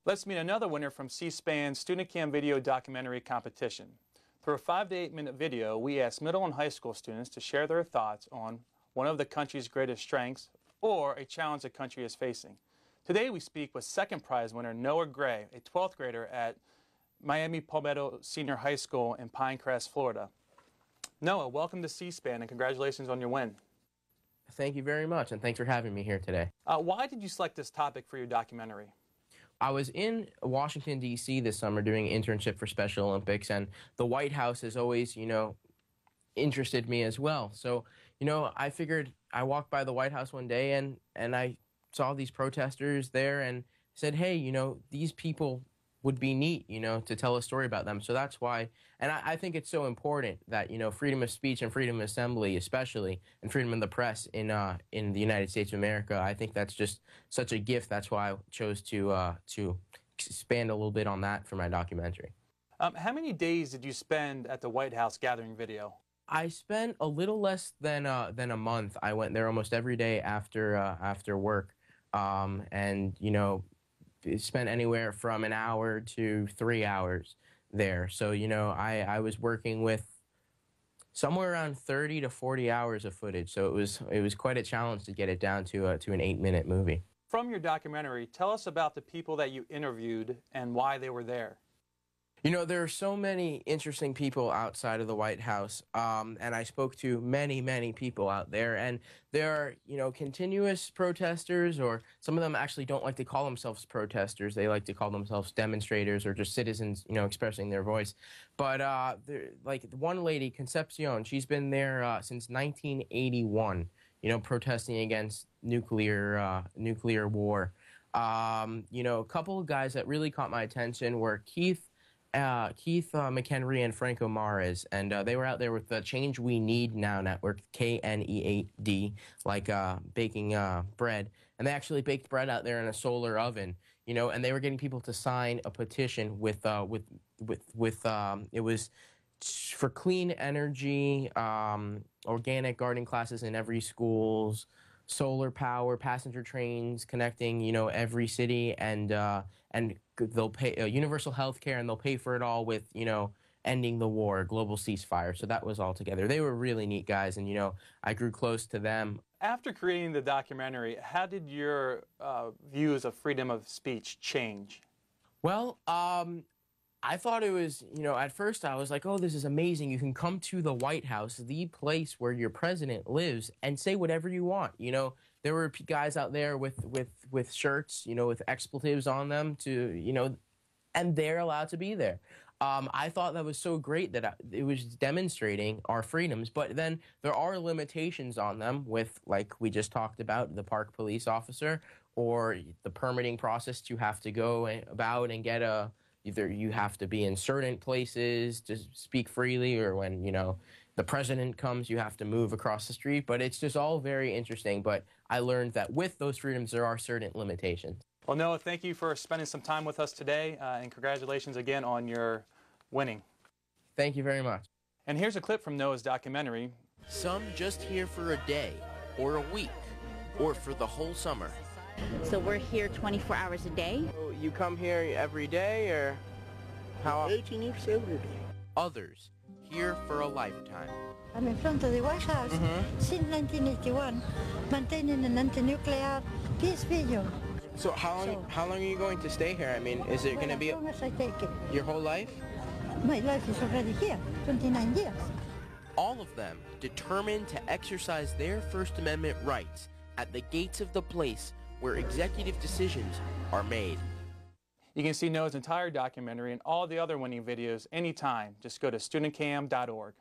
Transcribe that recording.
Let's meet another winner from C-SPAN's StudentCam video documentary competition. Through a 5 to 8 minute video, we asked middle and high school students to share their thoughts on one of the country's greatest strengths or a challenge the country is facing. Today we speak with second prize winner Noah Gray, a 12th grader at Miami Palmetto Senior High School in Pinecrest, Florida. Noah, welcome to C-SPAN and congratulations on your win. Thank you very much, and thanks for having me here today. Why did you select this topic for your documentary? I was in Washington, D.C. this summer doing an internship for Special Olympics, and the White House has always, interested me as well. So, I figured I walked by the White House one day and I saw these protesters there and said, hey, these people would be neat, to tell a story about them. So that's why, and I think it's so important that, freedom of speech and freedom of assembly especially, and freedom of the press in the United States of America, I think that's just such a gift. That's why I chose to expand a little bit on that for my documentary. How many days did you spend at the White House gathering video? I spent a little less than a month. I went there almost every day after work, and spent anywhere from an hour to 3 hours there. So, I was working with somewhere around 30 to 40 hours of footage. So it was quite a challenge to get it down to an 8-minute movie. From your documentary, tell us about the people that you interviewed and why they were there. There are so many interesting people outside of the White House, and I spoke to many, many people out there, and there are, continuous protesters, or some of them actually don't like to call themselves protesters. They like to call themselves demonstrators or just citizens, expressing their voice. But, like one lady, Concepcion, she's been there since 1981, protesting against nuclear war. A couple of guys that really caught my attention were Keith McHenry and Franco Mares, and they were out there with the Change We Need Now network, KNEAD, like baking bread, and they actually baked bread out there in a solar oven, and they were getting people to sign a petition with it was for clean energy, organic gardening classes in every schools, solar power, passenger trains connecting, every city, and they'll pay universal health care, and they'll pay for it all with, ending the war, global ceasefire. So that was all together. They were really neat guys, and, I grew close to them. After creating the documentary, how did your views of freedom of speech change? Well, I thought it was, at first I was like, oh, this is amazing. You can come to the White House, the place where your president lives, and say whatever you want. There were guys out there with shirts, with expletives on them and they're allowed to be there. I thought that was so great that it was demonstrating our freedoms, but then there are limitations on them with, like we just talked about, the park police officer, or the permitting process you have to go about and get either you have to be in certain places to speak freely, or when, the president comes, you have to move across the street. But it's just all very interesting. But I learned that with those freedoms, there are certain limitations. Well, Noah, thank you for spending some time with us today, and congratulations again on your winning. Thank you very much. And here's a clip from Noah's documentary. Some just here for a day, or a week, or for the whole summer. So we're here 24 hours a day. So you come here every day, or how? 18 years every day. Others here for a lifetime. I'm in front of the White House since 1981, maintaining an anti-nuclear peace video. So how long are you going to stay here? I mean, is it going to be as long as I take it. Your whole life? My life is already here, 29 years. All of them determined to exercise their First Amendment rights at the gates of the place where executive decisions are made. You can see Noah's entire documentary and all the other winning videos anytime. Just go to studentcam.org.